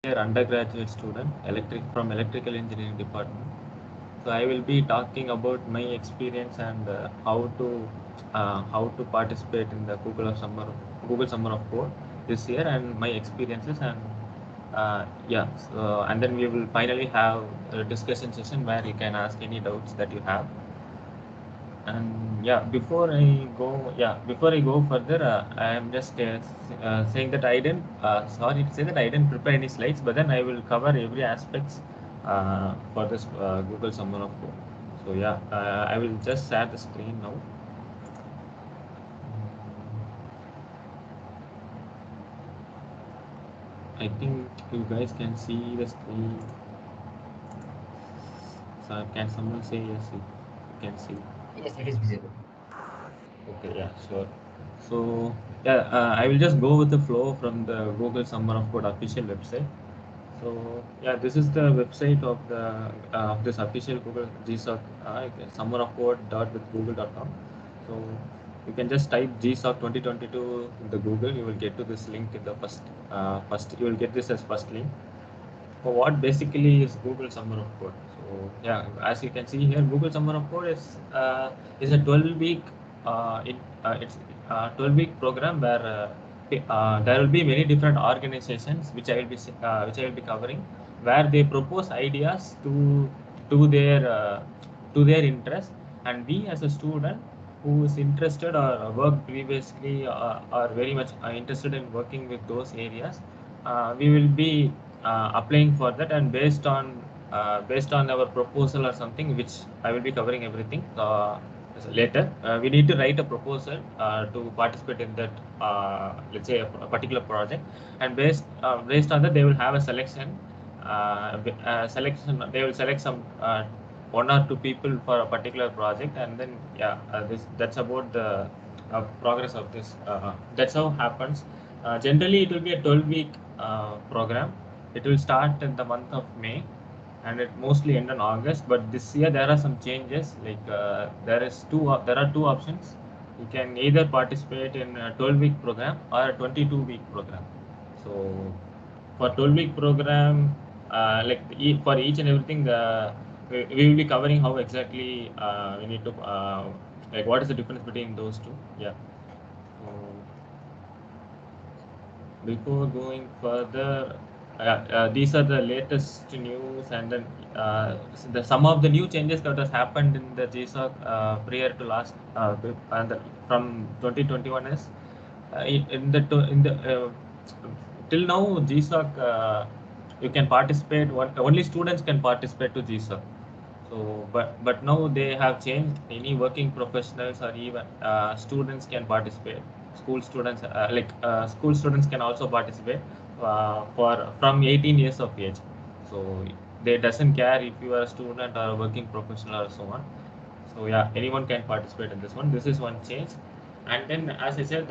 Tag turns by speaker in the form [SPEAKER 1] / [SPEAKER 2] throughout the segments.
[SPEAKER 1] year undergraduate student, from electrical engineering department. So I will be talking about my experience and how to participate in the Google Summer of Code this year and my experiences and and then we will finally have a discussion session where you can ask any doubts that you have. And before I go further, I am just saying that sorry to say that I didn't prepare any slides, but then I will cover every aspects for this Google Summer of Code. So I will just share the screen now. I think you guys can see the screen. So can someone say yes? You can see.
[SPEAKER 2] Yes, it is visible.
[SPEAKER 1] Okay, yeah, sure. So I will just go with the flow from the Google Summer of Code official website. So this is the website of this official Google GSoC summerofcode.withgoogle.com. So you can just type GSoC 2022 in the Google. You will get to this link in the first. You will get this as first link. So what basically is Google Summer of Code? So as you can see here, Google Summer of Code is a 12-week it's a 12-week program where there will be many different organizations which I will be covering, where they propose ideas to their uh, to their interest, and we as a student who is interested or worked previously are very much interested in working with those areas, we will be applying for that, and based on our proposal or something, which I will be covering everything later. We need to write a proposal to participate in that, let's say a particular project, and based on that they will have a selection. They will select some one or two people for a particular project, and then that's about the progress of this. That's how happens. Generally, it will be a 12-week program. It will start in the month of May, and it mostly end in August. But this year there are some changes. Like there are two options. You can either participate in a 12-week program or a 22-week program. So for 12-week program, for each and everything, we will be covering how exactly we need to like what is the difference between those two. Yeah. So before going further, these are the latest news, and then some of the new changes that has happened in the GSoC prior to last from 2021 is in the till now GSoC you can participate. Only students can participate to GSoC. So, but now they have changed. Any working professionals or even students can participate. School students can also participate for from 18 years of age. So they doesn't care if you are a student or a working professional or so on. So anyone can participate in this one. This is one change. And then, as I said,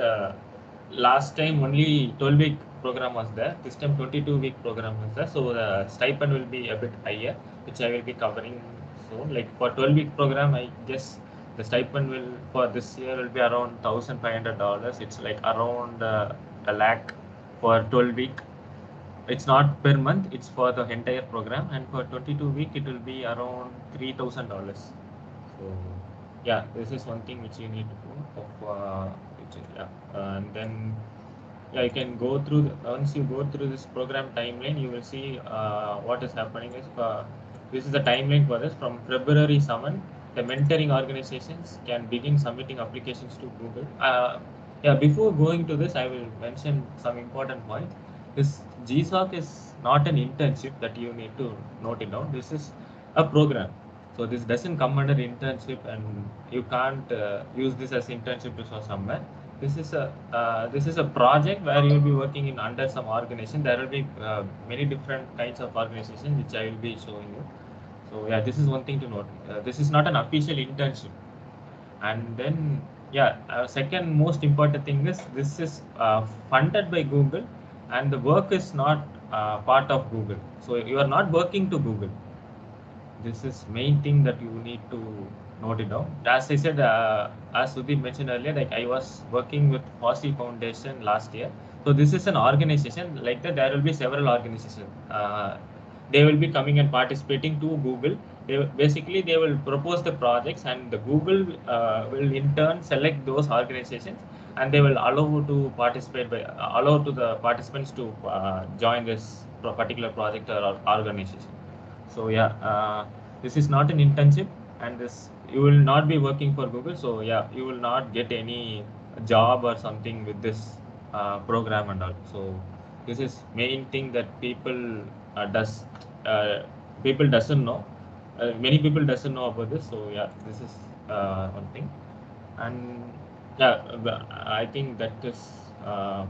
[SPEAKER 1] last time only 12-week program was there. This time 22-week program is there. So the stipend will be a bit higher, which I will be covering soon. Like for 12-week program, I guess the stipend will for this year will be around $1,500. It's like around a lakh for 12-week. It's not per month, it's for the entire program, and for 22-week it will be around $3,000. So this is one thing which you need to do and then you can go through once you go through this program timeline, you will see what is happening is this is the timeline for this. From February 7, the mentoring organizations can begin submitting applications to Google. Before going to this, I will mention some important points. This GSoC is not an internship that you need to note it down. This is a program. So this doesn't come under internship, and you can't use this as internship to show somewhere. This is a project where you will be working in under some organization. There will be many different kinds of organizations which I will be showing you. So this is one thing to note. This is not an official internship. And then second most important thing is this is funded by Google, and the work is not part of Google. So you are not working to Google. This is main thing that you need to note it down. As I said, as Sudeep mentioned earlier, like I was working with Fossil Foundation last year. So this is an organization like that. There will be several organizations. They will be coming and participating to Google. Basically they will propose the projects, and the Google will in turn select those organizations, and they will allow to participate by allow to the participants to join this particular project or organization. So yeah, this is not an internship, and this you will not be working for Google. So yeah, you will not get any job or something with this program and all. So this is main thing that uh, people doesn't know. Many people doesn't know about this. So yeah, this is one thing. And yeah, I think that is uh,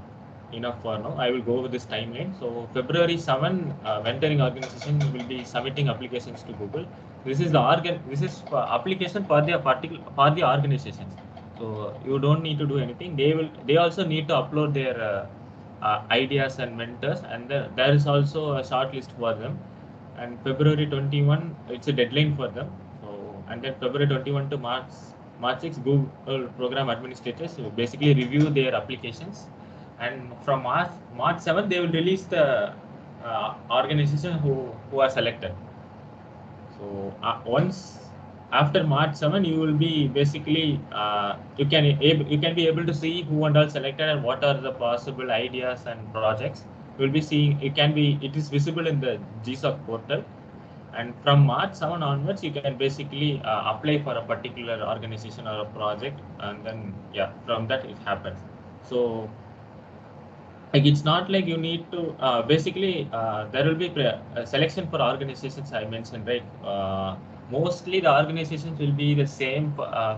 [SPEAKER 1] enough for now. I will go with this timeline. So February 7, mentoring organization will be submitting applications to Google. This is the application for the particular for the organizations. So you don't need to do anything. They also need to upload their ideas and mentors, and there is also a short list for them. And February 21, it's a deadline for them. So and then February 21 to March 6, Google program administrators will basically review their applications, and from March 7, they will release the organization who are selected. So once after March 7, you will be basically you can be able to see who and all selected and what are the possible ideas and projects. You will be seeing it is visible in the GSoC portal, and from March 7 onwards, you can basically apply for a particular organization or a project, and then yeah, from that it happens. So like it's not like you need to basically there will be selection for organizations I mentioned, right? Mostly the organizations will be the same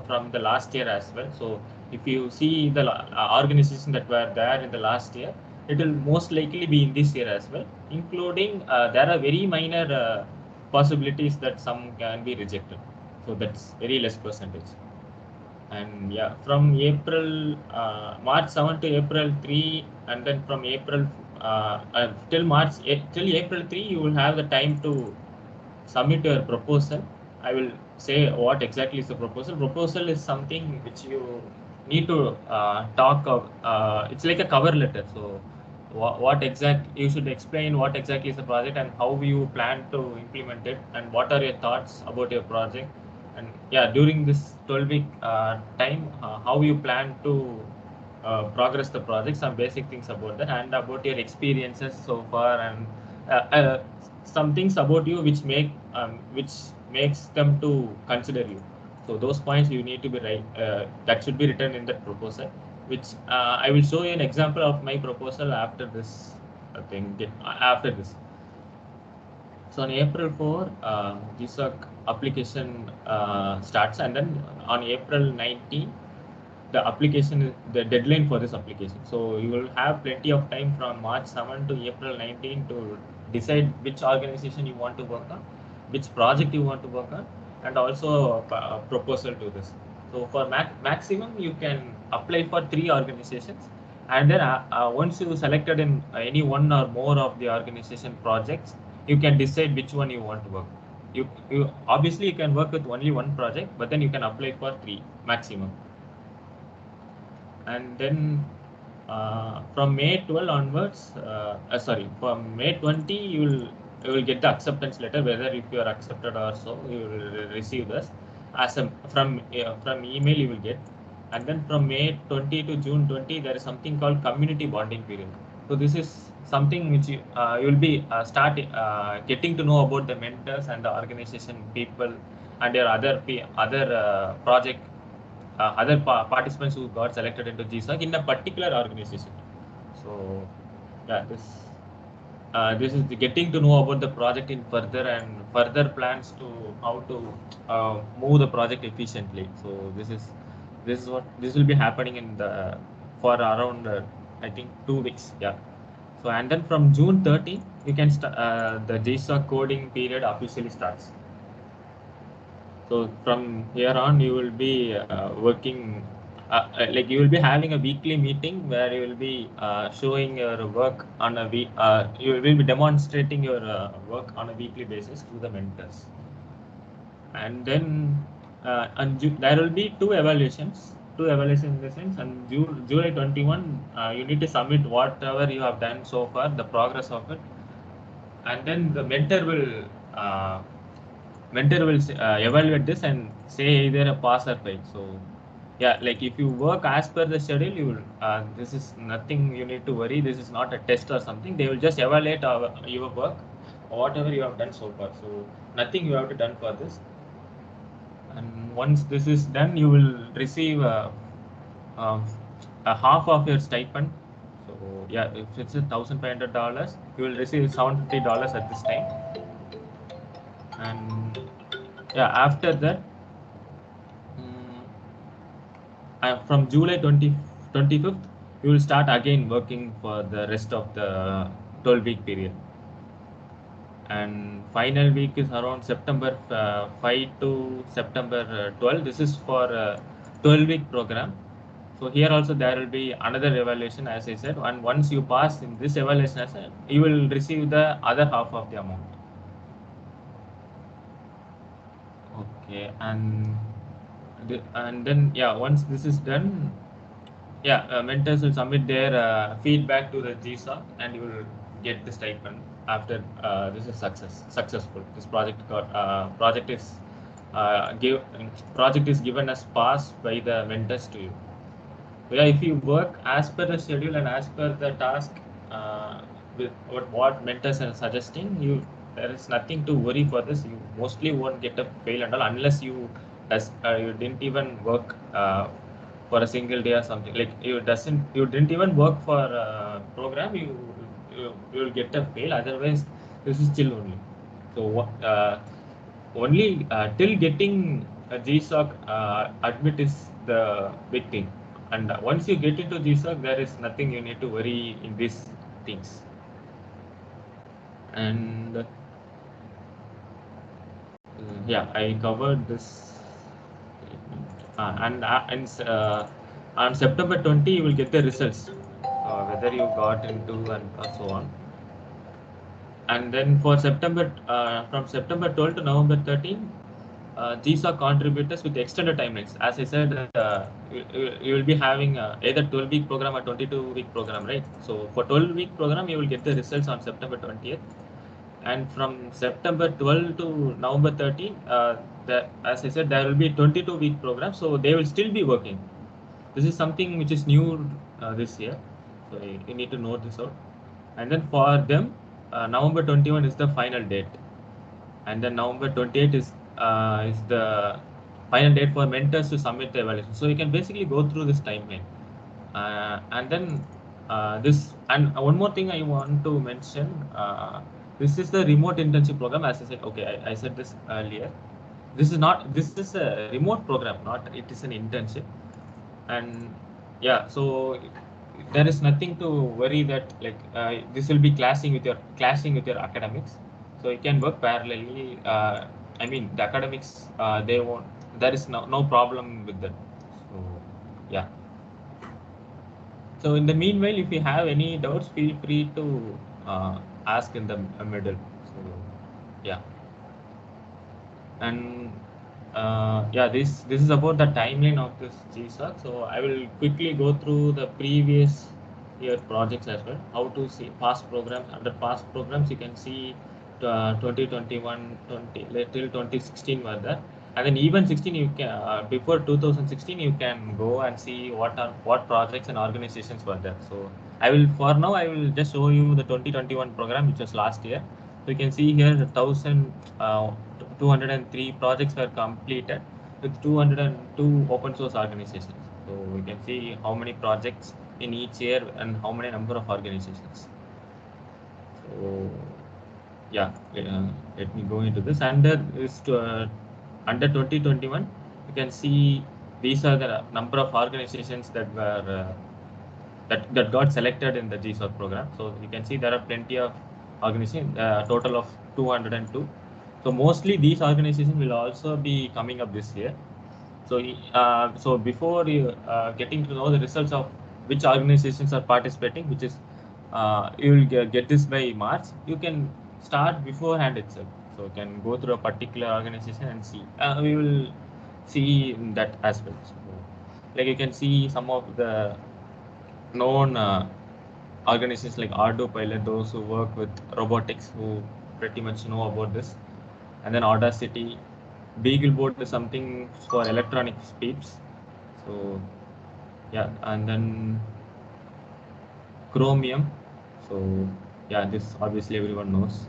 [SPEAKER 1] from the last year as well. So if you see the organizations that were there in the last year, it will most likely be in this year as well, including there are very minor possibilities that some can be rejected. So that's very less percentage. And yeah, from March 7 to April 3, and then from April till April 3, you will have the time to submit your proposal. I will say what exactly is the proposal. Proposal is something which you need to talk of. It's like a cover letter. So what exact you should explain what exactly is the project and how you plan to implement it, and what are your thoughts about your project. And yeah, during this 12-week time, how you plan to progress the project, some basic things about that, and about your experiences so far, and some things about you which makes them to consider you. So those points you need to be right. That should be written in that proposal, which I will show you an example of my proposal after this after this. So on April 4, GSoC application starts, and then on April 19, the deadline for this application. So you will have plenty of time from March 7 to April 19 to decide which organization you want to work on, which project you want to work on, and also a proposal to this. So for maximum, you can apply for 3 organizations, and then once you selected in any one or more of the organization projects, you can decide which one you want to work. You obviously you can work with only one project, but then you can apply for 3 maximum. And then from May 12 onwards, from May 20, you will get the acceptance letter, whether if you are accepted or so, you will receive this from email you will get. And then from May 20 to June 20, there is something called community bonding period. So this is something which you will be start getting to know about the mentors and the organization people and your other project other participants who got selected into GSoC in a particular organization. So yeah, this is getting to know about the project in further, and further plans to how to move the project efficiently. So this will be happening for around I think 2 weeks. Yeah. So and then from June 30, you can start the GSoC coding period officially starts. So from here on, you will be working, like you will be having a weekly meeting where you will be showing your work on a week. You will be demonstrating your work on a weekly basis to the mentors. And then there will be 2 evaluations. two evaluations in the sense, and July 21, you need to submit whatever you have done so far, the progress of it, and then the uh, mentor will evaluate this and say either a pass or fail. So yeah, like if you work as per the schedule, you will, this is nothing you need to worry. This is not a test or something. They will just evaluate your work, whatever you have done so far. So nothing you have to done for this. And once this is done, you will receive uh, a half of your stipend. So yeah, if it's $1,500, you will receive $750 at this time. And yeah, after that, mm, from July 25th, you will start again working for the rest of the 12-week period. And final week is around September 5 to September 12. This is for a 12-week program. So here also there will be another evaluation, as I said. And once you pass in this evaluation, you will receive the other half of the amount. Okay, and then yeah, once this is done, yeah, mentors will submit their feedback to the GSoC, and you will get the stipend after this is successful. This project is given as pass by the mentors to you. Yeah, if you work as per the schedule and as per the task with what mentors are suggesting, there is nothing to worry for this. You mostly won't get a fail and all unless you didn't even work for a single day or something. Like you didn't even work for a program, you will get a fail. Otherwise, this is chill only. So only till getting a GSoC admit is the big thing. And once you get into GSoC, there is nothing you need to worry in these things. And yeah, I covered this. And on September 20, you will get the results, whether you got into and so on. And then for from September 12 to November 13, GSoC contributors with extended timelines. As I said, you will be having either 12-week program or 22-week program, right? So for 12-week program, you will get the results on September 20th. And from September 12 to November 13, as I said, there will be 22-week program. So they will still be working. This is something which is new this year. So you need to note this out. And then for them, November 21 is the final date. And then November 28 is the final date for mentors to submit the evaluation. So you can basically go through this timeline. And then one more thing I want to mention, this is the remote internship program. As I said, okay, I said this earlier. This is a remote program, not it is an internship. And yeah, so there is nothing to worry that like this will be clashing with your academics. So you can work parallelly. I mean, the academics, they won't. There is no problem with that. So yeah. So in the meanwhile, if you have any doubts, feel free to ask in the middle. So yeah. And yeah, this is about the timeline of this GSoC. So I will quickly go through the previous year projects as well. How to see past programs. Under past programs, you can see 2021, 20 till 2016 were there, and then even 16 you can before 2016 you can go and see what projects and organizations were there. So I will just show you the 2021 program, which was last year. So you can see here 203 projects were completed with 202 open source organizations. So we can see how many projects in each year and how many number of organizations. So yeah, let me go into this. Under 2021, you can see these are the number of organizations that were that got selected in the GSoC program. So you can see there are plenty of organizations, total of 202. So mostly these organizations will also be coming up this year. So before you getting to know the results of which organizations are participating, which is you will get this by March, you can start beforehand itself. So you can go through a particular organization and see. We will see that as well. So, like you can see some of the known organizations like Ardo Pilot, those who work with robotics, who pretty much know about this. And then Audacity, Beagleboard is something for electronic speeds. So yeah, and then Chromium. So yeah, this obviously everyone knows.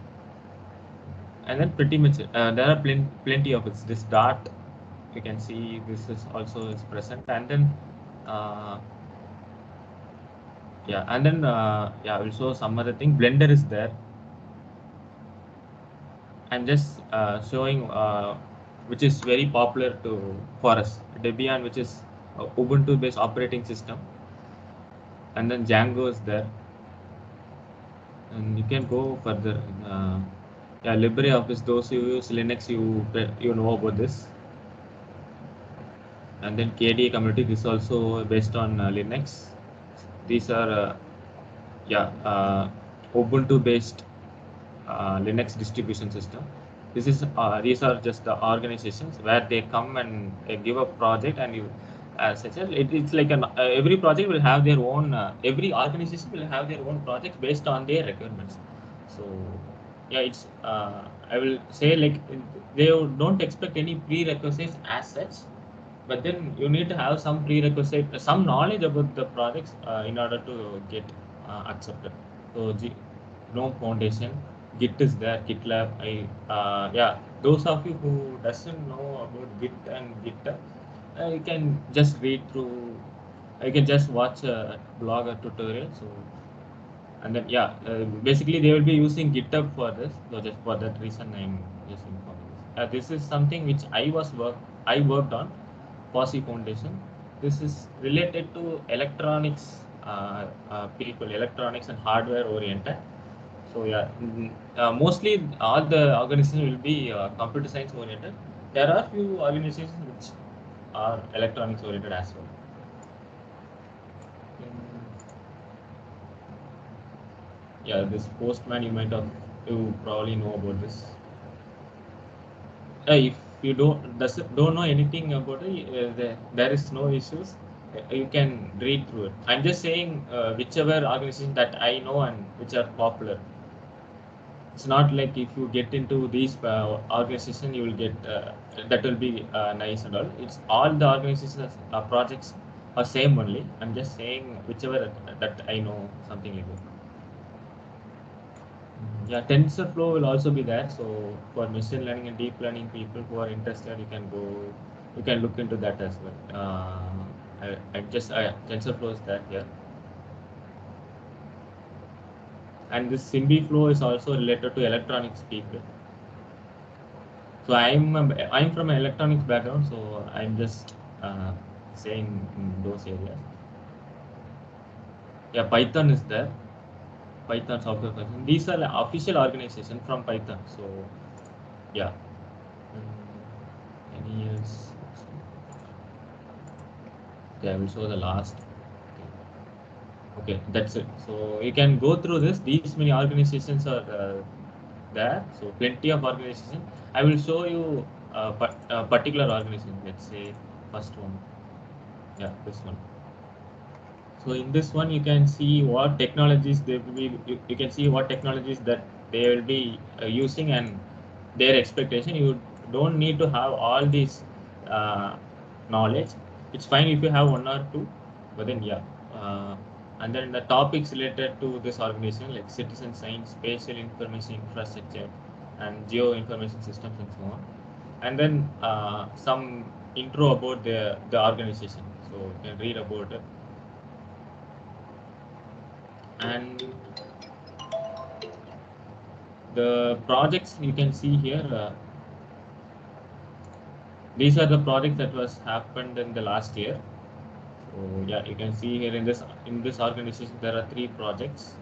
[SPEAKER 1] And then pretty much there are plenty of it. This Dart, you can see this is also is present. And then yeah, and then yeah, I will show some other thing. Blender is there. I'm just showing which is very popular for us, Debian, which is Ubuntu based operating system, and then Django is there, and you can go further. Yeah, LibreOffice, those who use Linux, you know about this. And then KDE community, this is also based on Linux. These are yeah, Ubuntu based Linux distribution system. These are just the organizations where they come and give a project, and you as such it's like every project will have their own every organization will have their own projects based on their requirements. So yeah, it's I will say like they don't expect any prerequisites as such, but then you need to have some prerequisite, some knowledge about the projects in order to get accepted. So GNOME Foundation, Git is there, GitLab. Yeah, those of you who doesn't know about Git and GitHub, you can just read through. You can just watch a blog or tutorial. So and then yeah, basically they will be using GitHub for this. So just for that reason, I'm using for this. This is something which I worked on. Fossey Foundation. This is related to electronics people, electronics and hardware oriented. So yeah, mostly all the organizations will be computer science oriented. There are few organizations which are electronics oriented as well. Yeah, this Postman, you probably know about this. If you don't know anything about it, there is no issues. You can read through it. I'm just saying whichever organization that I know and which are popular. It's not like if you get into these organizations, you will get that will be nice and all. It's all the organizations projects are same only. I'm just saying whichever that I know something like that. Yeah, TensorFlow will also be there. So for machine learning and deep learning people who are interested, you can look into that as well. TensorFlow is there here, and this SymbiFlow is also related to electronics people. So I'm from an electronics background, so I'm just saying in those areas. Yeah, Python is there. Python software function. These are the official organization from Python. So yeah. Any else? Okay, I will show the last. Okay, that's it. So you can go through this. These many organizations are there. So plenty of organizations. I will show you a particular organization. Let's say first one. Yeah, this one. So in this one, you can see what technologies they will be. You can see what technologies that they will be using and their expectation. You don't need to have all this uh, knowledge. It's fine if you have one or two, but then yeah. And then the topics related to this organization like citizen science, spatial information infrastructure, and geo information systems and so on. And then some intro about the organization. So you can read about it. And the projects you can see here, these are the projects that was happened in the last year. So yeah, you can see here in this organization there are 3 projects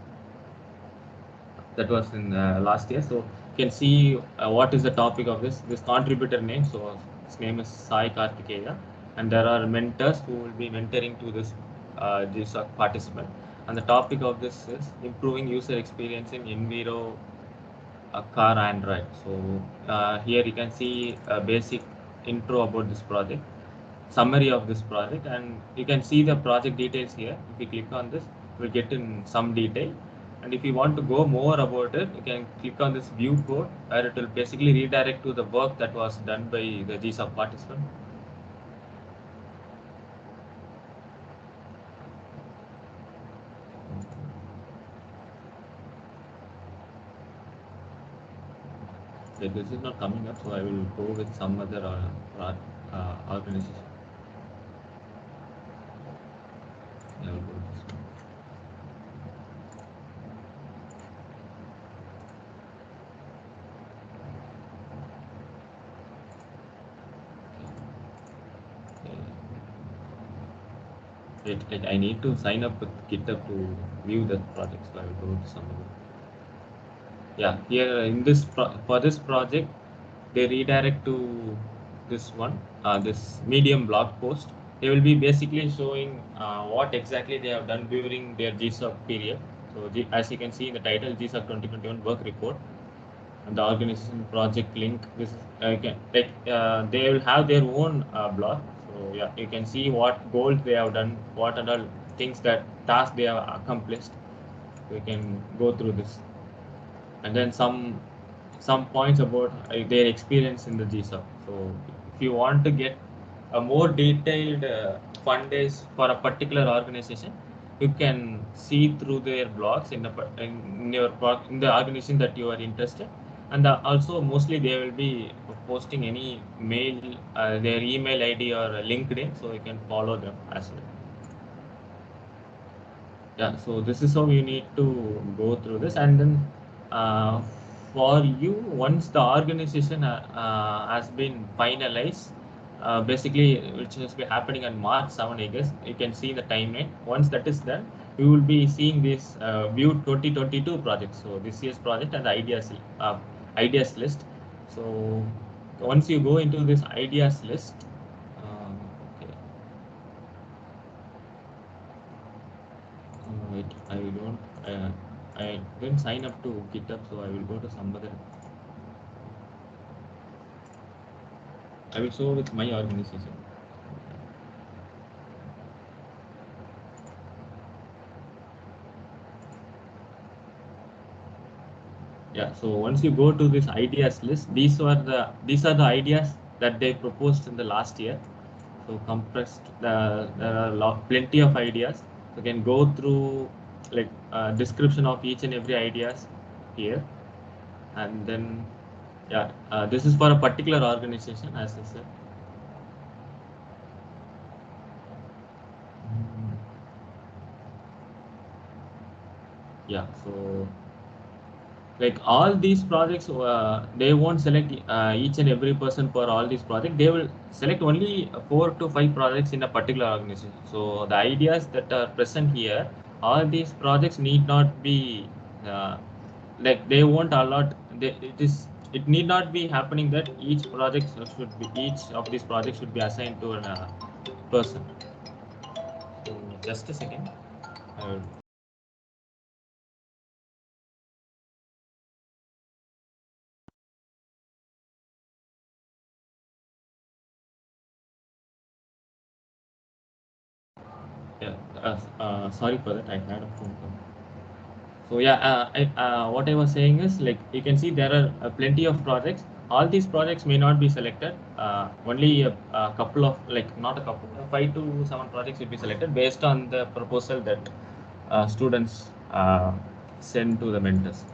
[SPEAKER 1] that was in last year. So you can see what is the topic of this contributor name. So his name is Sai Kartikeya, and there are mentors who will be mentoring to this GSoC participant. And the topic of this is improving user experience in Enviro a car Android. So here you can see a basic intro about this project. summary of this project, and you can see the project details here. If you click on this, we'll get in some detail. And if you want to go more about it, you can click on this view code, where it will basically redirect to the work that was done by the GSoC participant. Okay, this is not coming up, so I will go with some other organization. I will go with this one. Wait, I need to sign up with GitHub to view the project, so I will go to some other. Yeah, here in this for this project, they redirect to this one, this Medium blog post. They will be basically showing what exactly they have done during their GSoC period. So as you can see in the title, GSoC 2021 work report, and the organization project link. This is they will have their own blog. So yeah, you can see what goals they have done, what are the things that tasks they have accomplished. We can go through this, and then some points about their experience in the GSoC. So if you want to get a more detailed fund days for a particular organization, you can see through their blogs in the organization that you are interested. And also mostly they will be posting any mail, their email ID or LinkedIn, so you can follow them as well. Yeah, so this is how you need to go through this. And then uh, for you, once the organization has been finalized, basically which has been happening on March 7, I guess, you can see the timeline. Once that is done, you will be seeing this view 2022 project, so this year's project and the ideas list. So once you go into this ideas list, okay. Wait, I didn't sign up to GitHub, so I will go to some other. I will show with my organization. Yeah, so once you go to this ideas list, these are the ideas that they proposed in the last year. So compressed, there are plenty of ideas. You can go through like description of each and every ideas here, and then yeah, this is for a particular organization, as I said. Yeah, so like all these projects, they won't select each and every person for all these projects. They will select only 4 to 5 projects in a particular organization. So the ideas that are present here, all these projects need not be like they won't allot. It need not be happening that each of these projects should be assigned to a person. So just a second. Uh, yeah, sorry for that. I had a phone call. So yeah, what I was saying is like you can see there are plenty of projects. All these projects may not be selected. Only a couple of not a couple, 5 to 7 projects will be selected based on the proposal that students send to the mentors.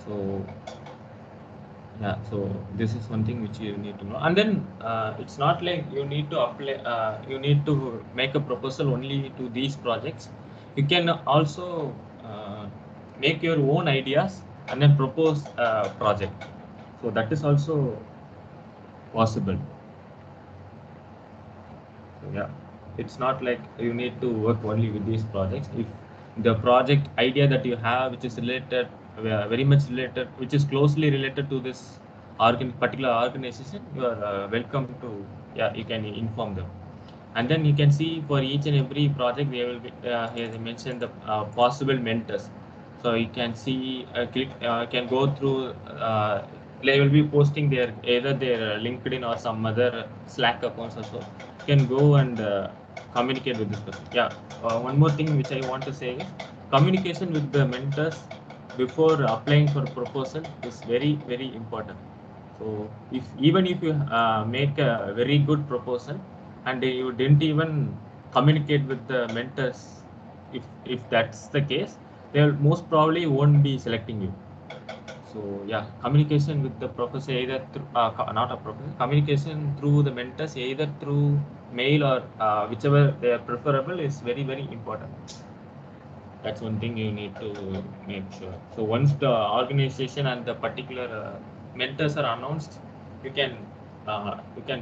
[SPEAKER 1] So yeah, so this is one thing which you need to know. And then it's not like you need to apply, you need to make a proposal only to these projects. You can also make your own ideas and then propose a project. So that is also possible. So yeah, it's not like you need to work only with these projects. If the project idea that you have, which is related, very much related, which is closely related to this particular organization, you are welcome to, yeah, you can inform them. And then you can see for each and every project, they will be, as I mentioned, the possible mentors. So you can see, can go through, they will be posting their either their LinkedIn or some other Slack accounts also. can go and communicate with this person. Yeah, one more thing which I want to say is communication with the mentors before applying for proposal is very, very important. So if even if you make a very good proposal and you didn't even communicate with the mentors, if that's the case, they will most probably won't be selecting you. So yeah, communication with the professor either through not a professor, communication through the mentors either through mail or whichever they are preferable is very, very important. That's one thing you need to make sure. So once the organization and the particular mentors are announced, you can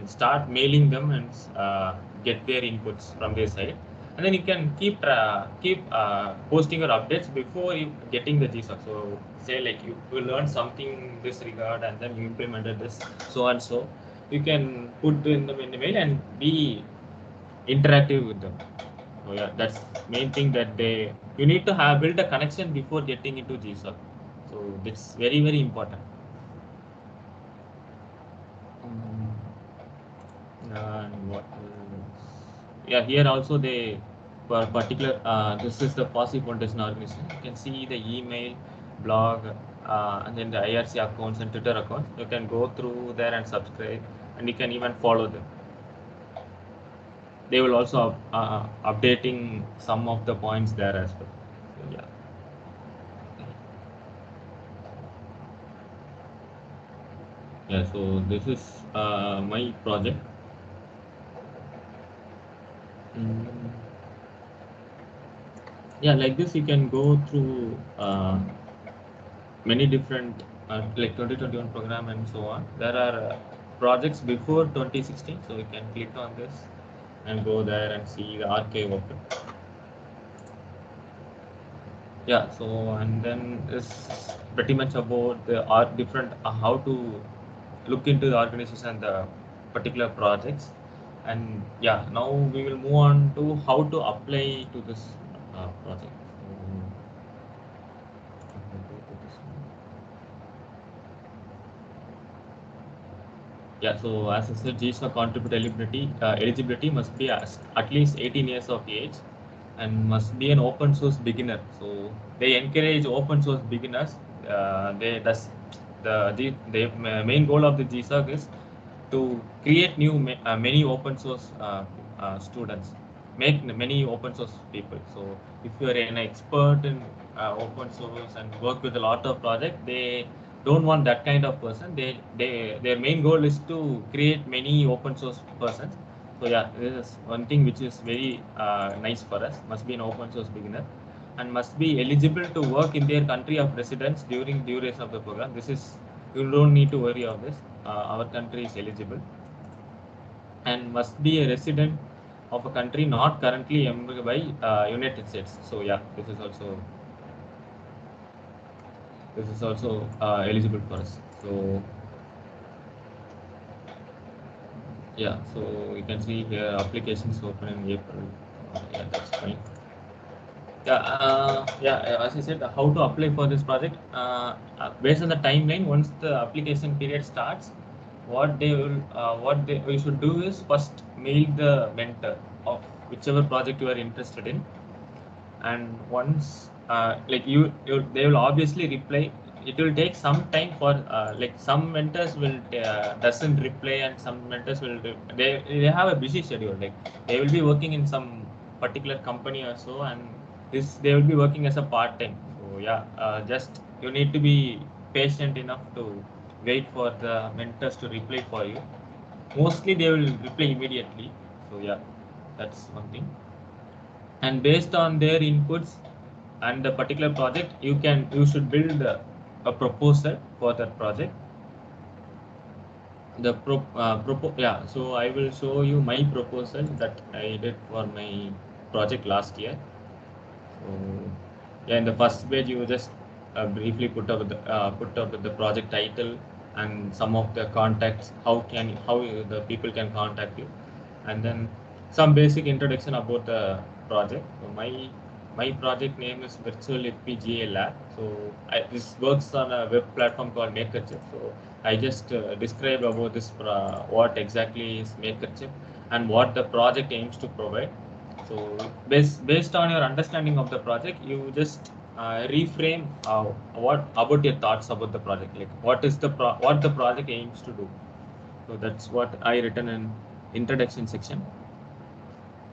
[SPEAKER 1] start mailing them and get their inputs from their side, and then you can keep posting your updates before you getting the GSoC. So say like you learned something in this regard and then you implemented this so and so, you can put in them in the mail and be interactive with them. So yeah, that's main thing that you need to have build a connection before getting into GSoC. So that's very, very important. Um, and what else? Yeah, here also they for particular this is the passive foundation organization. You can see the email, blog, and then the IRC accounts and Twitter accounts. You can go through there and subscribe, and you can even follow them. They will also updating some of the points there as well. So, yeah. Yeah, so this is my project. Mm, yeah, like this you can go through many different like 2021 program and so on. There are projects before 2016, so you can click on this and go there and see the archive of it. Yeah, so and then it's pretty much about the different how to look into the organization and the particular projects. And yeah, now we will move on to how to apply to this project. Yeah, so as I said, GSoC contribute eligibility must be at least 18 years of age and must be an open source beginner. So they encourage open source beginners. The main goal of the GSoC is to create many open source students, make many open source people. So if you are an expert in open source and work with a lot of projects, they don't want that kind of person. Their main goal is to create many open source persons. So yeah, this is one thing which is very nice for us. Must be an open source beginner and must be eligible to work in their country of residence during duration of the program. This is you don't need to worry of this. Our country is eligible and must be a resident of a country not currently embargoed by United States. So yeah, this is also eligible for us. So yeah, so you can see here applications open in April. Yeah, that's fine. As I said, how to apply for this project based on the timeline. Once the application period starts, what we should do is first mail the mentor of whichever project you are interested in, and once they will obviously reply. It will take some time for like some mentors will doesn't reply and some mentors will they have a busy schedule, like they will be working in some particular company or so, and this they will be working as a part time. So yeah, just you need to be patient enough to wait for the mentors to reply for you. Mostly they will reply immediately. So yeah, that's one thing. And based on their inputs and the particular project, you should build a proposal for that project. Yeah, so I will show you my proposal that I did for my project last year. So yeah, in the first page you just briefly put up with the project title and some of the contacts, the people can contact you, and then some basic introduction about the project. So my project name is Virtual FPGA Lab. So this works on a web platform called MakerChip. So I just describe about this what exactly is MakerChip and what the project aims to provide. So based on your understanding of the project, you just reframe what about your thoughts about the project, like what is what the project aims to do. So that's what I written in introduction section.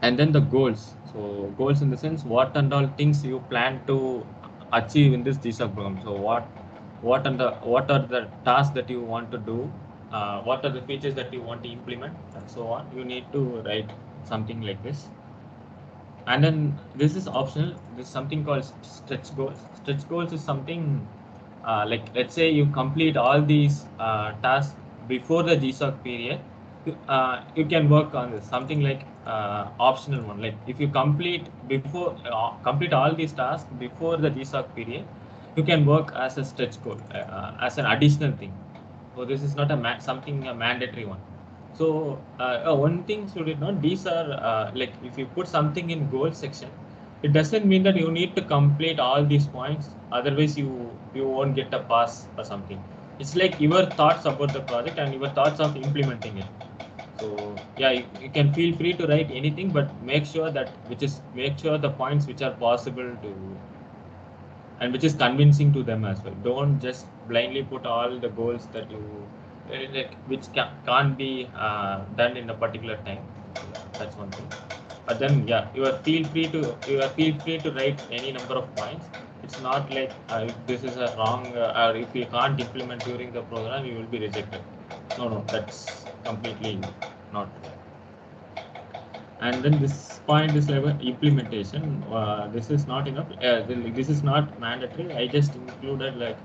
[SPEAKER 1] And then the goals. So goals in the sense what and all things you plan to achieve in this GSoC program. So what are the tasks that you want to do, what are the features that you want to implement, and so on. You need to write something like this. And then this is optional. This is something called stretch goals. Stretch goals is something like, let's say you complete all these tasks before the GSoC period, you can work on this, something like optional one. Like if you complete all these tasks before the GSoC period, you can work as a stretch goal, as an additional thing. So this is not something a mandatory one. So one thing should you know, these are like if you put something in goal section, it doesn't mean that you need to complete all these points. Otherwise, you won't get a pass or something. It's like your thoughts about the project and your thoughts of implementing it. So yeah, you can feel free to write anything, but make sure the points which are possible to and which is convincing to them as well. Don't just blindly put all the goals that you like, which can't be done in a particular time. That's one thing. But then yeah, you are feel free to write any number of points. It's not like if this is a wrong or if you can't implement during the program, you will be rejected. No, that's completely not. And then this point is like implementation. This is not enough. This is not mandatory. I just included like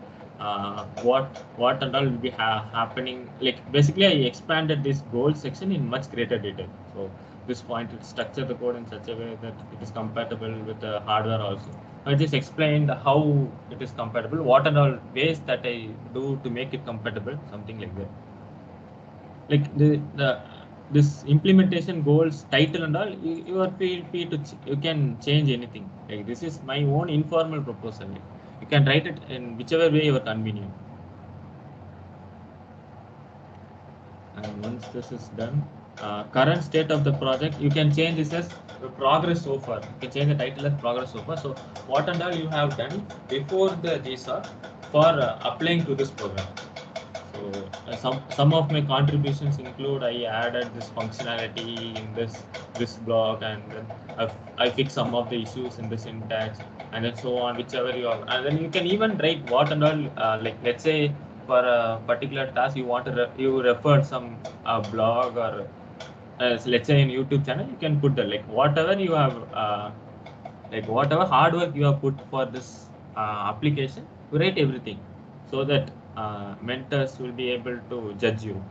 [SPEAKER 1] what and all will be happening. Like basically, I expanded this goal section in much greater detail. So this point, it structure the code in such a way that it is compatible with the hardware also. I just explained how it is compatible, what and all ways that I do to make it compatible, something like that. Like the this implementation goals title and all, you are feel free to you can change anything. Like this is my own informal proposal. You can write it in whichever way you are convenient. And once this is done, current state of the project, you can change this as progress so far. You can change the title as progress so far. So what and all you have done before the GSoC for applying to this program. So some of my contributions include I added this functionality in this block, and then I fixed some of the issues in the syntax, and then so on, whichever you have. And then you can even write what and all. Like let's say for a particular task you want to you refer some blog or so let's say in YouTube channel, you can put the like whatever you have like whatever hard work you have put for this application, you write everything so that mentors will be able to judge you.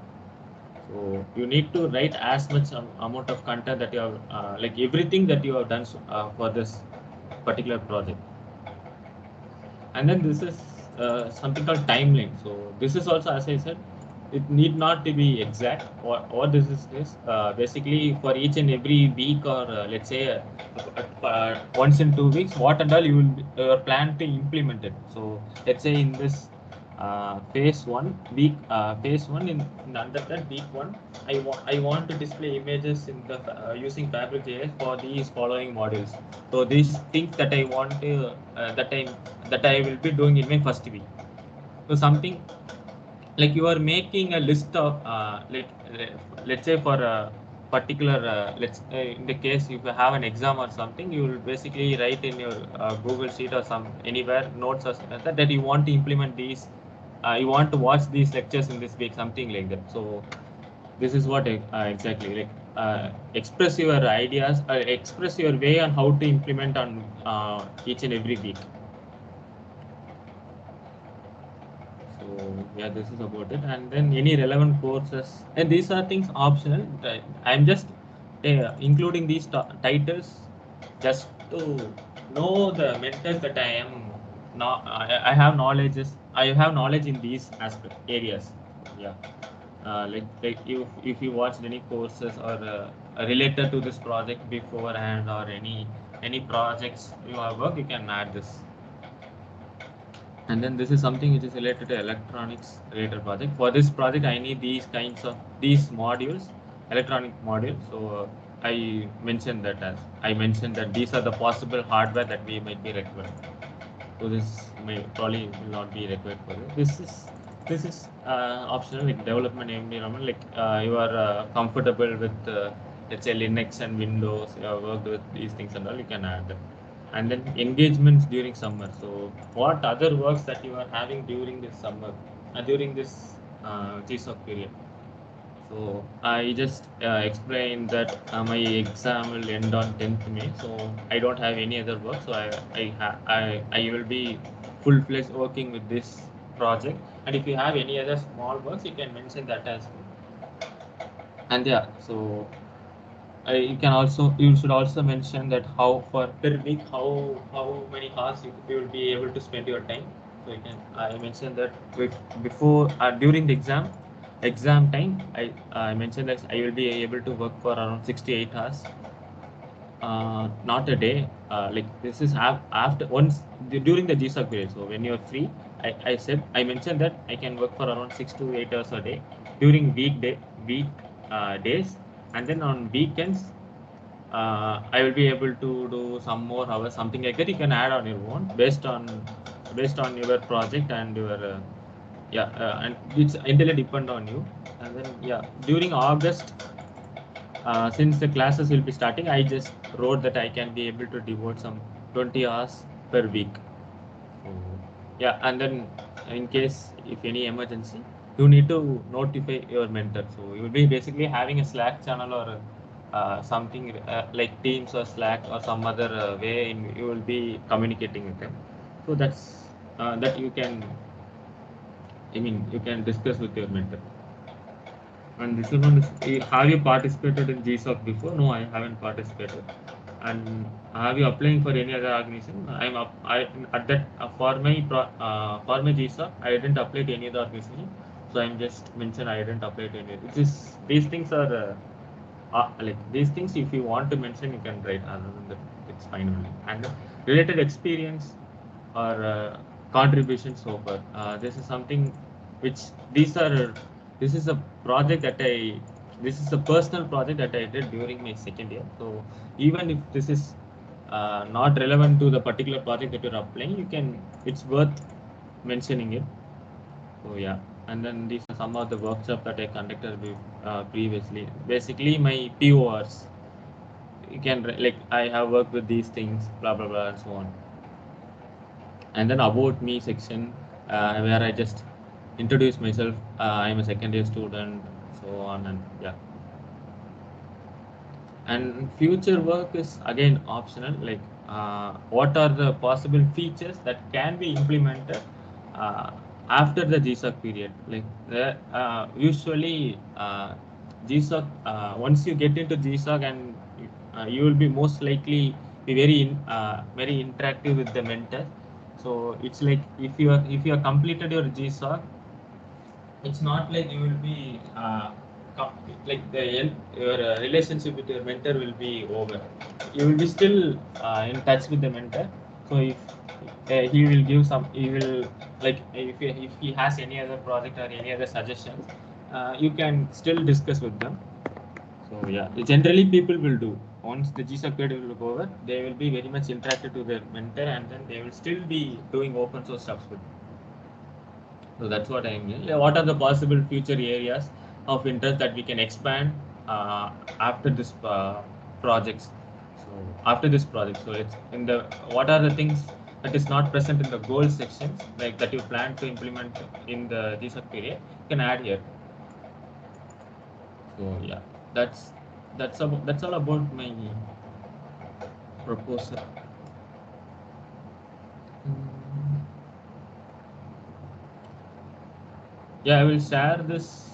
[SPEAKER 1] So you need to write as much amount of content that you have, like everything that you have done for this particular project. And then this is something called timeline. So this is also, as I said, it need not to be exact. What this is basically for each and every week, or let's say once in 2 weeks, what and all you will plan to implement it. So let's say in this phase one in under that week one, I want to display images in the using Fabric.js for these following modules. So these things that I want to that I will be doing in my first week. So something like you are making a list of let's say for a particular let's in the case if you have an exam or something, you will basically write in your Google Sheet or some anywhere notes or something like that you want to implement these, you want to watch these lectures in this week, something like that. So this is what exactly like express your ideas, express your way on how to implement on each and every week. So yeah, this is about it. And then any relevant courses, and these are things optional. I'm just including these titles just to know the mentors that I am. Not, I have knowledge in these aspect areas. Yeah, like if you watched any courses or related to this project beforehand, or any projects you have worked, you can add this. And then this is something which is related to electronics related project. For this project, I need these kinds of these modules electronic module. So I mentioned that these are the possible hardware that we might be required. So this may probably will not be required for this. This is optional, like development environment. Like you are comfortable with let's say Linux and Windows. You have worked with these things and all. You can add them. And then engagements during summer. So what other works that you are having during this summer, during this GSoC period? So I just explained that my exam will end on 10th May. So I don't have any other work. So I will be full-fledged working with this project. And if you have any other small works, you can mention that as well. And yeah, so you should also mention that how for per week how many hours you will be able to spend your time. So you can I mentioned that before during the exam time I mentioned that I will be able to work for around 68 hours, not a day. Like this is after once during the GSoC period. So when you're free, I mentioned that I can work for around 6 to 8 hours a day during week days, and then on weekends I will be able to do some more hours, something like that. You can add on your own based on your project and your and it's entirely depend on you. And then during August, since the classes will be starting, I just wrote that I can be able to devote some 20 hours per week. So, and then in case if any emergency, you need to notify your mentor. So you will be basically having a Slack channel or something like Teams or Slack or some other way you will be communicating with them. So that's that you can. I mean, you can discuss with your mentor. And this is one. Have you participated in GSoC before? No, I haven't participated. And have you applying for any other organization? I'm up. I at that for my GSoC, I didn't apply to any other organization. So I'm just mention I didn't apply to any. These things are like these things. If you want to mention, you can write. Other than that, it's fine only. And related experience or contribution so far. This is something which these are. This is a project that this is a personal project that I did during my second year. So even if this is not relevant to the particular project that you're applying, it's worth mentioning it. So and then these are some of the workshops that I conducted previously. Basically, my PORs. You can like I have worked with these things, blah blah blah, and so on. And then about me section where I just introduce myself. I'm a second year student, so on and And future work is again optional. Like what are the possible features that can be implemented after the GSoC period? Like usually GSoC once you get into GSoC and you will be most likely be very interactive with the mentor. So it's like if you are completed your GSoC, it's not like you will be like your relationship with your mentor will be over. You will be still in touch with the mentor. So if he will give he will like if he has any other project or any other suggestions, you can still discuss with them. So generally people will do once the GSoC period will go over, they will be very much interacted to their mentor, and then they will still be doing open source stuff with them. So that's what I mean. What are the possible future areas of interest that we can expand after this projects? So after this project, so it's in the what are the things that is not present in the goal sections, like that you plan to implement in the GSoC period, you can add here. So that's all about my proposal. I will share this.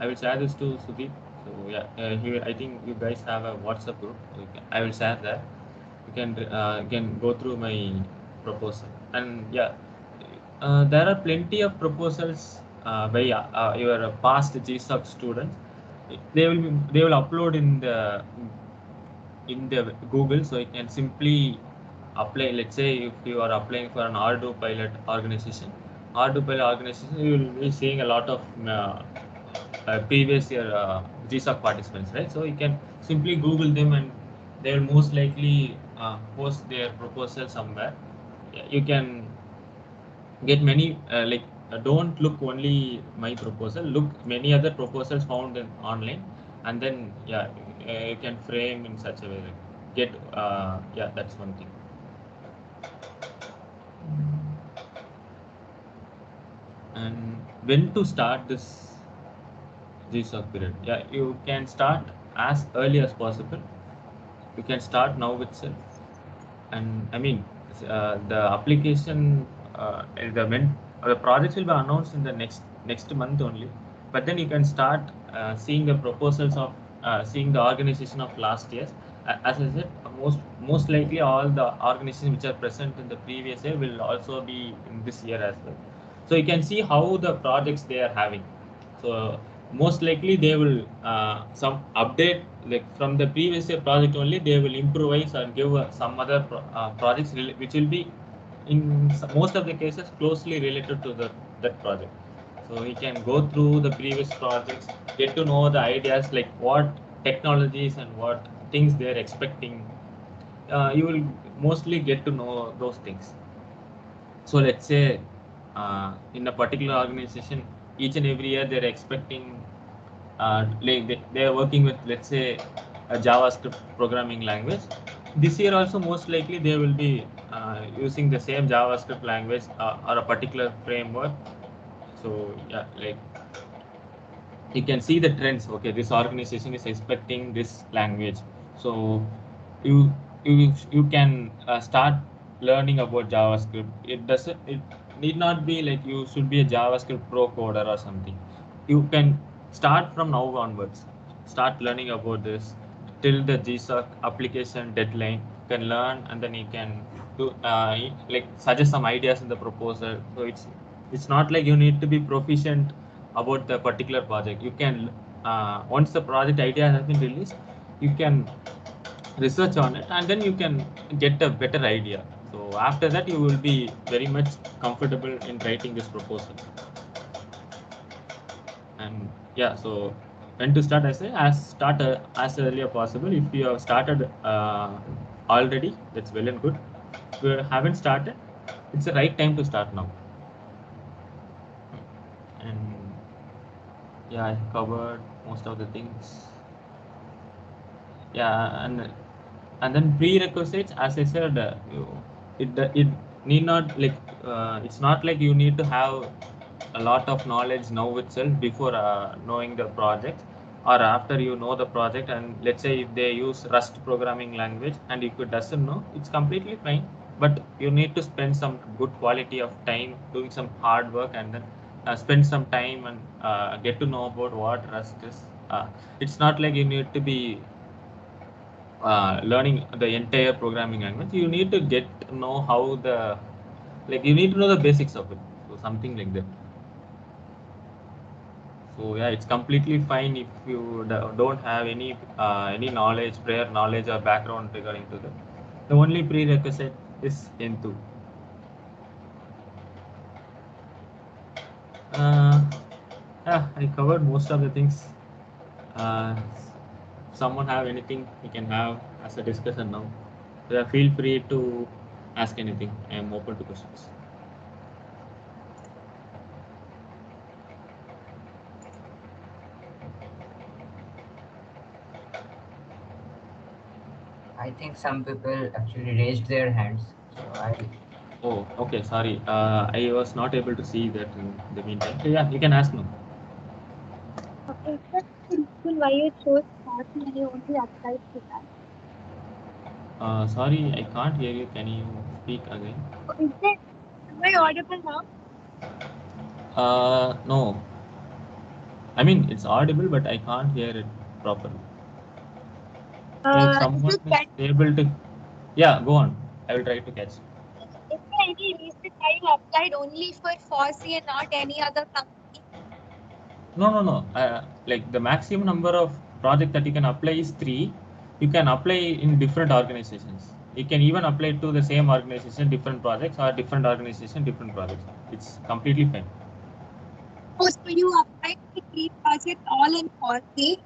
[SPEAKER 1] I will share this to Sudeep. So here I think you guys have a WhatsApp group. I will share that. You can go through my proposal, and there are plenty of proposals by your past GSoC students. They will upload in the Google, so you can simply apply. Let's say if you are applying for an Ardu pilot organization, you will be seeing a lot of previous year GSoC participants, right? So you can simply Google them and they will most likely post their proposal somewhere. You can get many don't look only my proposal, look many other proposals found in online, and then you can frame in such a way like get that's one thing. And when to start this GSoC period? Yeah, you can start as early as possible. You can start now itself. And I mean, the application, the projects will be announced in the next month only. But then you can start seeing the proposals of seeing the organization of last years. As I said, most likely all the organizations which are present in the previous year will also be in this year as well. So you can see how the projects they are having. So most likely they will some update like from the previous year project only, they will improvise and give some other projects which will be in most of the cases closely related to that project. So you can go through the previous projects, get to know the ideas like what technologies and what things they're expecting. You will mostly get to know those things. So let's say in a particular organization, each and every year they're expecting they are working with, let's say, a JavaScript programming language. This year also most likely they will be using the same JavaScript language or a particular framework. So yeah, like you can see the trends. Okay, this organization is expecting this language. So you can start learning about JavaScript. It need not be like you should be a JavaScript pro coder or something. You can start from now onwards. Start learning about this till the GSoC application deadline. You can learn and then you can do like suggest some ideas in the proposal. So it's not like you need to be proficient about the particular project. You can once the project idea has been released, you can research on it and then you can get a better idea. So after that you will be very much comfortable in writing this proposal. And yeah, so when to start, I say start as early as possible. If you have started already, that's well and good. If you haven't started, it's the right time to start now. And yeah, I covered most of the things. Yeah, and then prerequisites, as I said, it need not like it's not like you need to have a lot of knowledge now itself before knowing the project, or after you know the project. And let's say if they use Rust programming language and if it doesn't know, it's completely fine. But you need to spend some good quality of time doing some hard work and then spend some time and get to know about what Rust is. It's not like you need to be learning the entire programming language. You need to get to know how you need to know the basics of it. So something like that. So yeah, it's completely fine if you don't have any knowledge, prior knowledge or background regarding to that. The only prerequisite is N2. Yeah, I covered most of the things. Someone have anything we can have as a discussion now. So feel free to ask anything. I am open to questions.
[SPEAKER 2] I think some people actually raised their hands. So I
[SPEAKER 1] Oh, okay. Sorry. I was not able to see that in the meantime. So yeah, you can ask now.
[SPEAKER 3] Is that the reason why you chose pharmacy and you only applied to that?
[SPEAKER 1] Sorry, I can't hear you. Can you speak again?
[SPEAKER 3] Is that, am I audible now?
[SPEAKER 1] No. I mean, it's audible, but I can't hear it properly. If
[SPEAKER 3] Is
[SPEAKER 1] someone
[SPEAKER 3] it
[SPEAKER 1] is
[SPEAKER 3] that,
[SPEAKER 1] able to, yeah, go on. I will try to catch.
[SPEAKER 3] is there any reason why you applied only for FOSI and not any other company?
[SPEAKER 1] No, no, no. Like the maximum number of project that you can apply is 3. You can apply in different organizations. You can even apply to the same organization, different projects, or different organization, different projects. It's completely fine.
[SPEAKER 3] Oh, so you applied for 3 projects all in FOSI?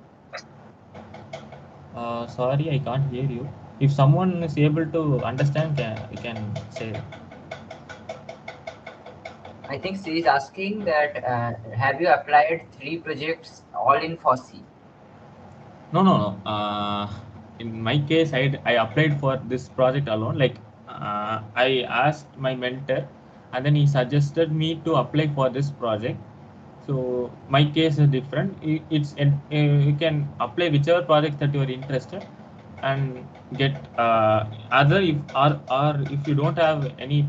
[SPEAKER 1] Sorry, I can't hear you. If someone is able to understand, you can say.
[SPEAKER 2] I think she is asking that have you applied 3 projects all in FOSSI?
[SPEAKER 1] No, no, no. In my case, I applied for this project alone. Like, I asked my mentor, and then he suggested me to apply for this project. So my case is different. You can apply whichever project that you are interested, and get other if or if you don't have any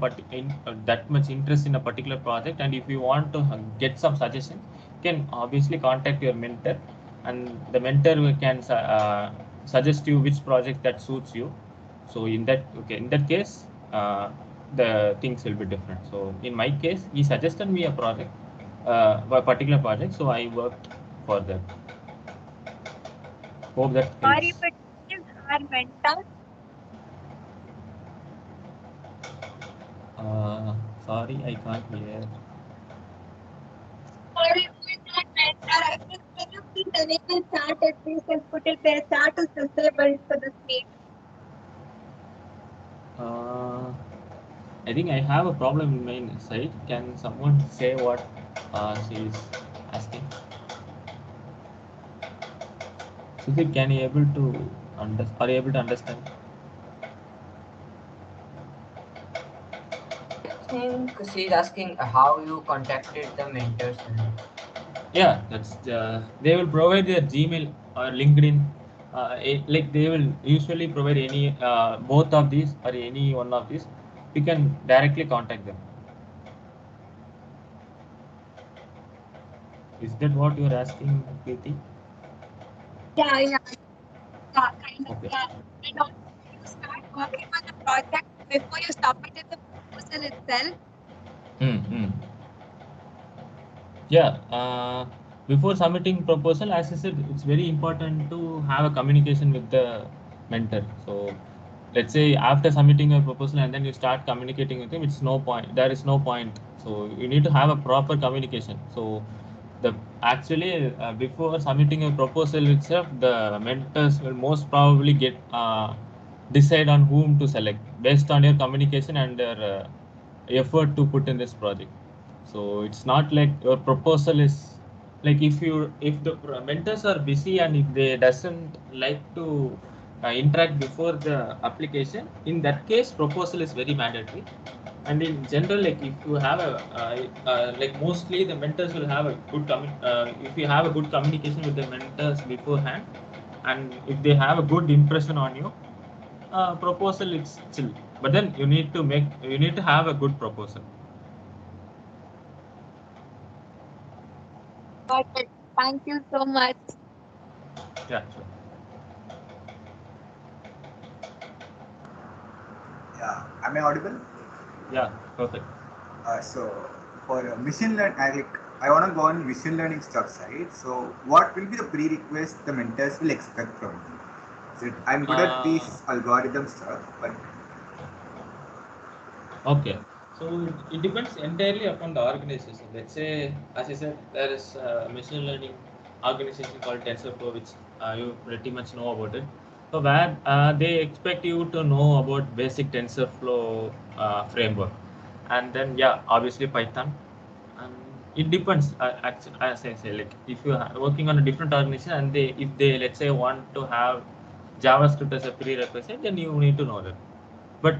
[SPEAKER 1] that much interest in a particular project, and if you want to get some suggestions, you can obviously contact your mentor, and the mentor can suggest you which project that suits you. So in that case, the things will be different. So in my case, he suggested me a project, a particular project, so I worked for that. Hope that
[SPEAKER 3] Sorry,
[SPEAKER 1] helps.
[SPEAKER 3] but is our mentor?
[SPEAKER 1] Uh, Sorry, I can't hear.
[SPEAKER 3] Sorry, who is our mentor? I think can you please enable chat at least and put it there? Chat is disabled for this meet.
[SPEAKER 1] Uh, I think I have a problem in my side. Can someone say what she is asking? Sudhir, can you able to are you able to understand?
[SPEAKER 2] I think she is asking how you contacted the mentors.
[SPEAKER 1] Yeah, that's they will provide their Gmail or LinkedIn. Like they will usually provide any both of these or any one of these. You can directly contact them. Is that what you are asking, Preeti?
[SPEAKER 3] Yeah, yeah, yeah, kind of,
[SPEAKER 1] Okay.
[SPEAKER 3] yeah. And also, you start working on the project before you submitted the proposal itself.
[SPEAKER 1] Mm-hmm. Yeah, before submitting proposal, as I said, it's very important to have a communication with the mentor. So let's say after submitting a proposal and then you start communicating with him, it's no point. There is no point. So you need to have a proper communication. So the actually before submitting a proposal itself, the mentors will most probably get decide on whom to select based on your communication and their effort to put in this project. So it's not like your proposal is like if the mentors are busy and if they doesn't like to interact before the application, in that case proposal is very mandatory. And in general, like if you have a like mostly the mentors will have a if you have a good communication with the mentors beforehand, and if they have a good impression on you, proposal it's chill. But then you need to have a good proposal.
[SPEAKER 3] Got it. Thank you so much.
[SPEAKER 1] Yeah, sure.
[SPEAKER 4] Yeah, am I audible?
[SPEAKER 1] Yeah, perfect.
[SPEAKER 4] So for machine learning, I want to go on machine learning stuff side. So what will be the prerequisites the mentors will expect from me? So I'm good at
[SPEAKER 1] Uh,
[SPEAKER 4] these algorithm stuff, but
[SPEAKER 1] okay. So it depends entirely upon the organization. Let's say, as I said, there is a machine learning organization called TensorFlow, which you pretty much know about it. So where they expect you to know about basic TensorFlow framework, and then yeah, obviously Python. And it depends. As I say, like if you are working on a different organization and they if they let's say want to have JavaScript as a prerequisite, then you need to know that. But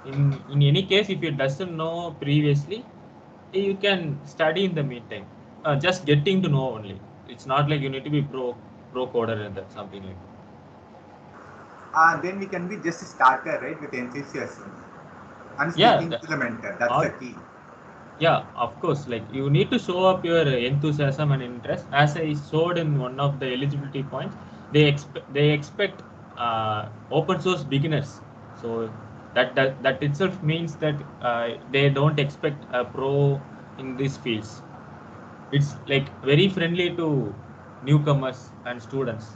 [SPEAKER 1] in any case, if you doesn't know previously, you can study in the meantime. Just getting to know only. It's not like you need to be pro coder and that something like that.
[SPEAKER 4] then we can be just a starter, right, with enthusiasm and
[SPEAKER 1] Yeah,
[SPEAKER 4] speaking to the mentor. That's the
[SPEAKER 1] all,
[SPEAKER 4] key.
[SPEAKER 1] yeah, of course. Like you need to show up your enthusiasm and interest. As I showed in one of the eligibility points, they expect open source beginners. So that itself means that they don't expect a pro in these fields. It's like very friendly to newcomers and students.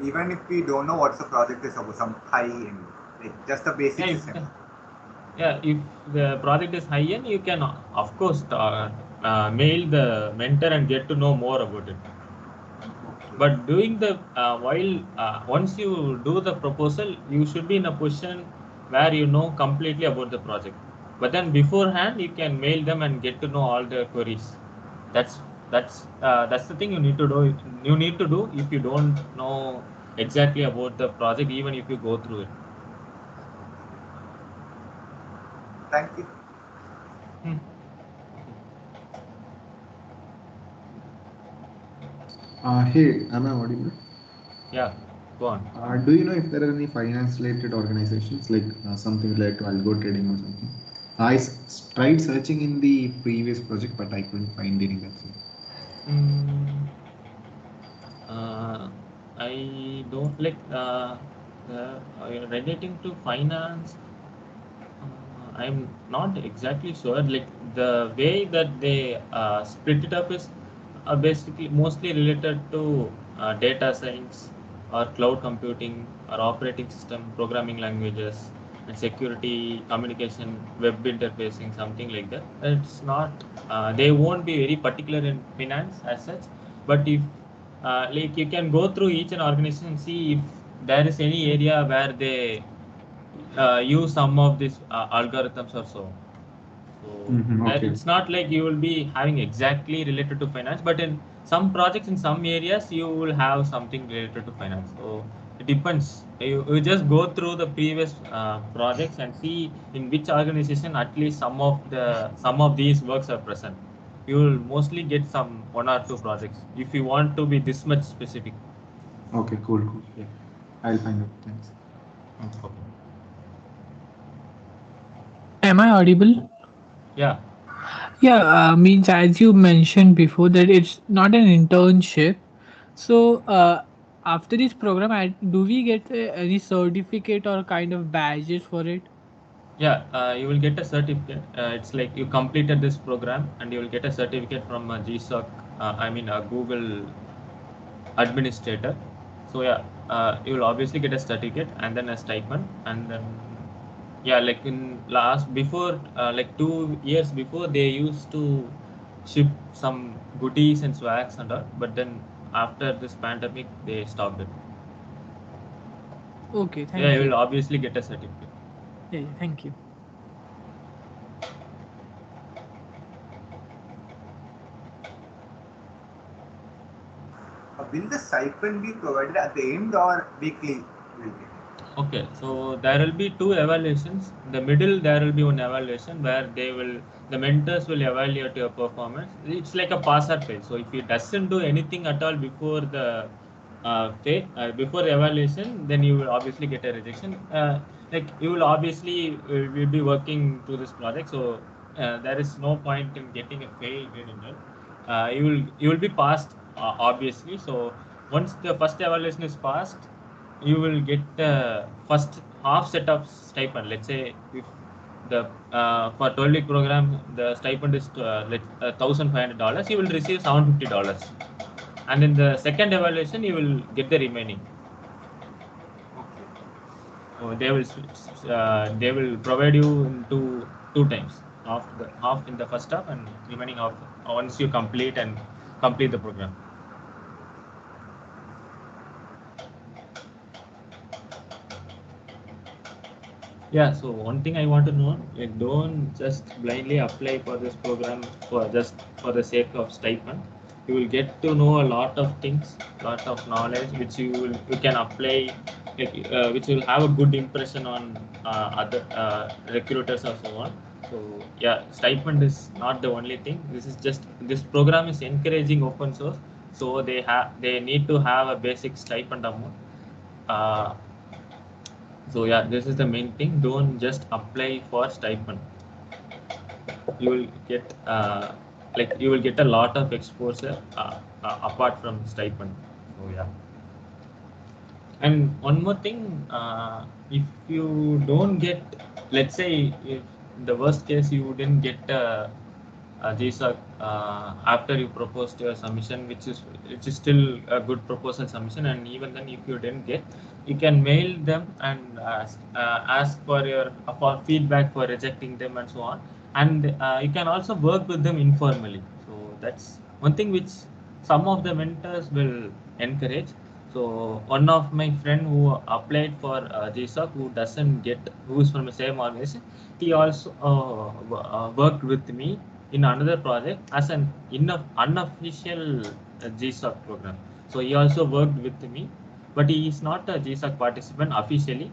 [SPEAKER 4] Even if we don't know what's the project is about, some high end, like just the
[SPEAKER 1] Yeah,
[SPEAKER 4] basics
[SPEAKER 1] if
[SPEAKER 4] is enough.
[SPEAKER 1] yeah, if the project is high end, you can of course mail the mentor and get to know more about it. But doing the once you do the proposal, you should be in a position where you know completely about the project. But then beforehand, you can mail them and get to know all the queries. That's that's the thing you need to do. You need to do if you don't know exactly about the project, even if you go through it.
[SPEAKER 4] Thank you.
[SPEAKER 1] Hmm.
[SPEAKER 5] Hey, am I audible?
[SPEAKER 1] Yeah, go on.
[SPEAKER 5] Do you know if there are any finance-related organizations like something related to algo trading or something? Tried searching in the previous project, but I couldn't find any. That's it.
[SPEAKER 1] Mm, uh, I don't like relating to finance. I'm not exactly sure. Like the way that they split it up is basically mostly related to data science or cloud computing or operating system, programming languages, and security, communication, web interfacing, something like that. It's not. They won't be very particular in finance as such. But if like you can go through each and organization and see if there is any area where they use some of these algorithms or so. So that
[SPEAKER 5] Okay.
[SPEAKER 1] it's not like you will be having exactly related to finance, but in some projects, in some areas, you will have something related to finance. So it depends. You just go through the previous projects and see in which organization at least some of these works are present. You will mostly get some one or two projects if you want to be this much specific.
[SPEAKER 5] Okay, cool, cool. Yeah, I'll find out. Thanks.
[SPEAKER 1] Okay.
[SPEAKER 6] Am I audible?
[SPEAKER 1] Yeah.
[SPEAKER 6] Yeah, means as you mentioned before that it's not an internship. So after this program, do we get any certificate or kind of badges for it?
[SPEAKER 1] Yeah, you will get a certificate. It's like you completed this program and you will get a certificate from GSoC, I mean Google administrator. So yeah, you will obviously get a certificate and then a stipend. And then yeah, like in last before like 2 years before, they used to ship some goodies and swags and all, but then after this pandemic they stopped it.
[SPEAKER 6] Okay,
[SPEAKER 1] Yeah,
[SPEAKER 6] thank
[SPEAKER 1] you
[SPEAKER 6] you.
[SPEAKER 1] will obviously get a certificate.
[SPEAKER 6] Yeah, yeah, thank you.
[SPEAKER 4] Will the stipend be provided at the end or weekly? Will be?
[SPEAKER 1] Okay, so there will be two evaluations. In the middle, there will be one evaluation where the mentors will evaluate your performance. It's like a pass or fail. So if you doesn't do anything at all before the before the evaluation, then you will obviously get a rejection. Like you will obviously will be working to this project, so there is no point in getting a fail grade in it. You will be passed obviously. So once the first evaluation is passed, you will get first half set of stipend. Let's say if the for 12-week program the stipend is $1,500, you will receive $750, and in the second evaluation you will get the remaining.
[SPEAKER 4] Okay.
[SPEAKER 1] So they will provide you in two times, half in the first half and remaining half once you complete the program. Yeah, so one thing I want to know, like don't just blindly apply for this program for just for the sake of stipend. You will get to know a lot of things, lot of knowledge which you can apply, like, which will have a good impression on other recruiters or so on. So yeah, stipend is not the only thing. This program is encouraging open source, so they need to have a basic stipend amount. Uh, so yeah, this is the main thing. Don't just apply for stipend. You will get you will get a lot of exposure apart from stipend. So yeah. And one more thing, if you don't get, let's say, if in the worst case you didn't get GSoC after you proposed your submission, which is still a good proposal submission, and even then, if you didn't get, you can mail them and ask for your for feedback for rejecting them and so on, and you can also work with them informally. So that's one thing which some of the mentors will encourage. So one of my friend who applied for GSoC, who doesn't get, who is from the same organization, he also worked with me in another project as an unofficial GSoC program. So he also worked with me, but he is not a GSoC participant officially.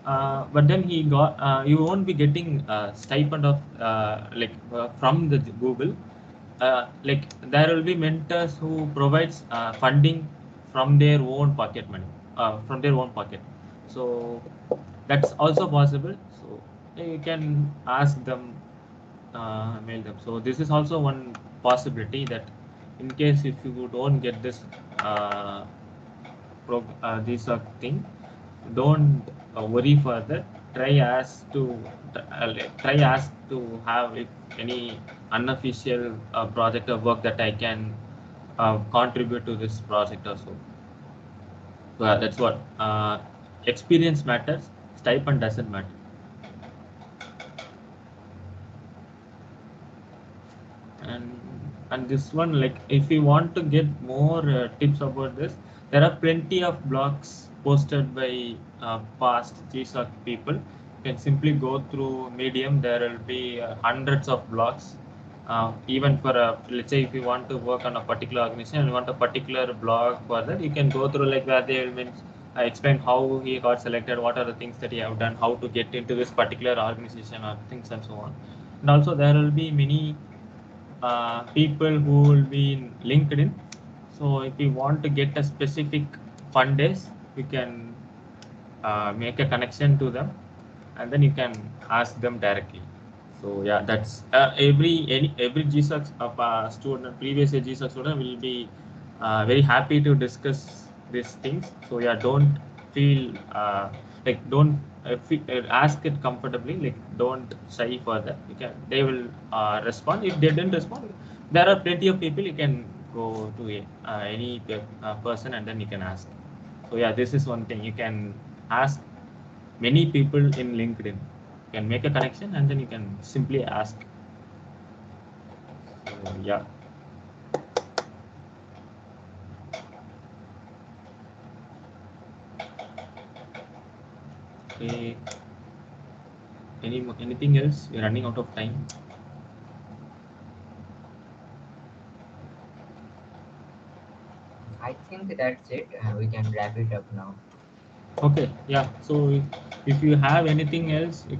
[SPEAKER 1] But then you won't be getting stipend of from the Google. Like there will be mentors who provides funding from their own pocket money, from their own pocket. So that's also possible. So you can ask them, mail them. So this is also one possibility, that in case if you don't get this this thing, don't worry further. Try as to try as to have, if any unofficial project or work that I can contribute to this project also. So that's what experience matters. Stipend doesn't matter. And this one, like if you want to get more tips about this, there are plenty of blogs posted by past GSoC people. You can simply go through Medium. There will be hundreds of blogs. Even for let's say if you want to work on a particular organization and you want a particular blog for that, you can go through, like where they will explain how he got selected, what are the things that he have done, how to get into this particular organization or things and so on. And also there will be many people who will be in LinkedIn. So if you want to get a specific fund days, you can make a connection to them, and then you can ask them directly. So yeah, that's every GSoC student, previous year GSoC student will be very happy to discuss these things. So yeah, don't feel don't ask it comfortably. Like don't shy for that. You can, they will respond. If they didn't respond, there are plenty of people. You can go to any person and then you can ask. So yeah, this is one thing. You can ask many people in LinkedIn. You can make a connection and then you can simply ask. So yeah. Okay. Anything else? We're running out of time.
[SPEAKER 2] I think that's it. We can wrap it up now.
[SPEAKER 1] Okay. Yeah. So if you have anything else, you